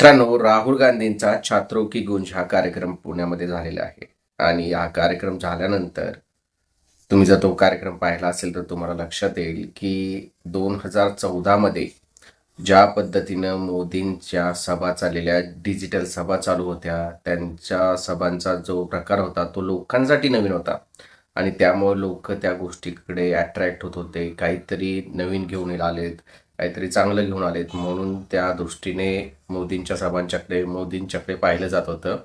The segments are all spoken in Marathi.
मित्रांनो, राहुल गांधींचा छात्रों की गूंज हा कार्यक्रम पुण्यामध्ये झालेला आहे. आणि हा कार्यक्रम झाल्यानंतर तुम्ही जर तो कार्यक्रम पाहिला असेल तर तुम्हाला लक्षात येईल की 2014 मध्ये ज्या पद्धतीनं मोदींच्या सभा चाललेल्या, डिजिटल सभा चालू होत्या, त्यांच्या सभांचा जो प्रकार होता तो लोकांसाठी नवीन होता. आणि त्यामुळे लोक त्या गोष्टीकडे अट्रॅक्ट होत होते. काहीतरी नवीन घेऊन आलेत, काहीतरी चांगलं घेऊन आलेत, म्हणून त्या दृष्टीने मोदींच्याकडे पाहिलं जात होतं.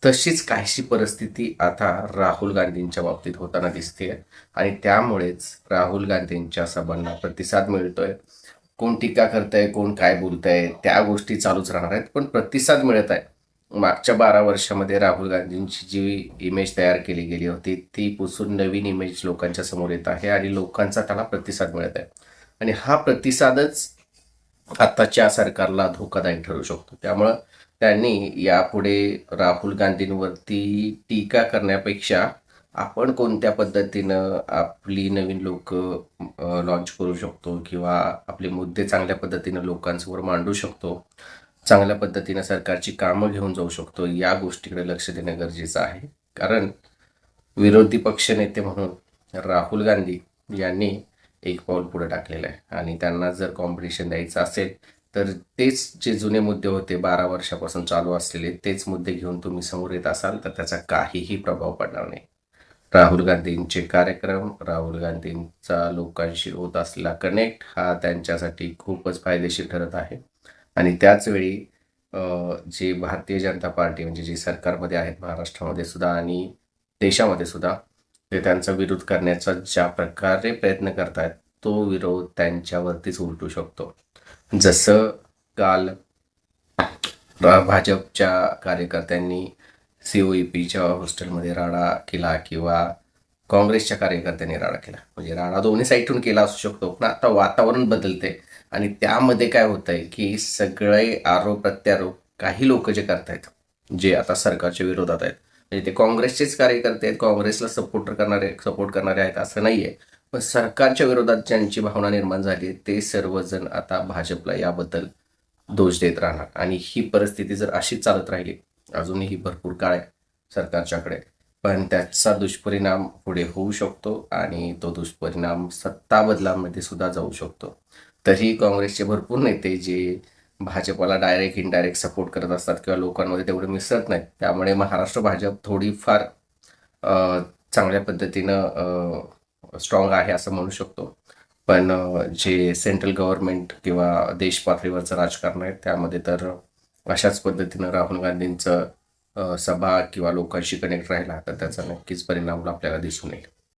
तशीच काहीशी परिस्थिती आता राहुल गांधींच्या बाबतीत होताना दिसते. आणि त्यामुळेच राहुल गांधींच्या सभांना प्रतिसाद मिळतोय. कोण टीका करतंय, कोण काय बोलतंय, त्या गोष्टी चालूच राहणार आहेत, पण प्रतिसाद मिळत आहे. मागच्या 12 वर्षामध्ये राहुल गांधींची जी इमेज तयार केली गेली होती ती पुसून नवीन इमेज लोकांच्या समोर येत आहे आणि लोकांचा त्याला प्रतिसाद मिळत आहे. आणि हा प्रतिसादच आताच्या सरकारला धोकादायक ठरू शकतो. त्यामुळं त्यांनी यापुढे राहुल गांधींवरती टीका करण्यापेक्षा आपण कोणत्या पद्धतीनं आपली नवीन लोक लॉन्च करू शकतो किंवा आपले मुद्दे चांगल्या पद्धतीनं लोकांसमोर मांडू शकतो, चांगल्या पद्धतीनं सरकारची कामं घेऊन जाऊ शकतो, या गोष्टीकडे लक्ष देणं गरजेचं आहे. कारण विरोधी पक्षनेते म्हणून राहुल गांधी यांनी एक पाऊल पुढे टाकलेलं आहे. आणि त्यांना जर कॉम्पिटिशन द्यायचं असेल तर तेच जे जुने मुद्दे होते 12 वर्षापासून चालू असलेले तेच मुद्दे घेऊन तुम्ही समोर येत असाल तर त्याचा काहीही प्रभाव पडणार नाही. राहुल गांधींचे कार्यक्रम, राहुल गांधींचा लोकांशी होत असलेला कनेक्ट हा त्यांच्यासाठी खूपच फायदेशीर ठरत आहे. आणि त्याच वेळी जे भारतीय जनता पार्टी म्हणजे जे सरकारमध्ये आहेत महाराष्ट्रामध्ये सुद्धा आणि देशामध्ये सुद्धा, ते त्यांचा विरोध करण्याचा ज्या प्रकारे प्रयत्न करतायत तो विरोध त्यांच्यावरतीच उलटू शकतो. जसं काल भाजपच्या कार्यकर्त्यांनी COEPच्या हॉस्टेलमध्ये राडा केला किंवा काँग्रेसच्या कार्यकर्त्यांनी राडा केला, म्हणजे राडा दोन्ही साईडून केला असू शकतो, पण आता वातावरण बदलते. आणि त्यामध्ये काय होतंय की सगळे आरोप प्रत्यारोप काही लोक जे करतायत, जे आता सरकारच्या विरोधात आहेत, म्हणजे ते काँग्रेसचेच कार्यकर्ते आहेत, काँग्रेसला सपोर्ट करणारे आहेत असं नाहीये, पण सरकारच्या विरोधात ज्यांची भावना निर्माण झाली ते सर्वजण आता भाजपला याबद्दल दोष देत राहणार. आणि ही परिस्थिती जर अशीच चालत राहिली, अजूनही भरपूर काळ आहे सरकारच्याकडे, पण त्याचा दुष्परिणाम पुढे होऊ शकतो आणि तो दुष्परिणाम सत्ता बदलामध्ये सुद्धा जाऊ शकतो. तरी काँग्रेसचे भरपूर नेते जे भाजपला डायरेक्ट इनडायरेक्ट सपोर्ट करत असतात किंवा लोकांमध्ये तेवढे मिसळत नाहीत, त्यामुळे महाराष्ट्र भाजप थोडीफार चांगल्या पद्धतीनं स्ट्रॉंग आहे असं म्हणू शकतो. पण जे सेंट्रल गव्हर्नमेंट किंवा देश पातळीवरचं राजकारण आहे त्यामध्ये तर अशाच पद्धतीनं राहुल गांधींचं सभा किंवा लोकांशी कनेक्ट राहिला तर त्याचा नक्कीच परिणाम आपल्याला दिसून येईल.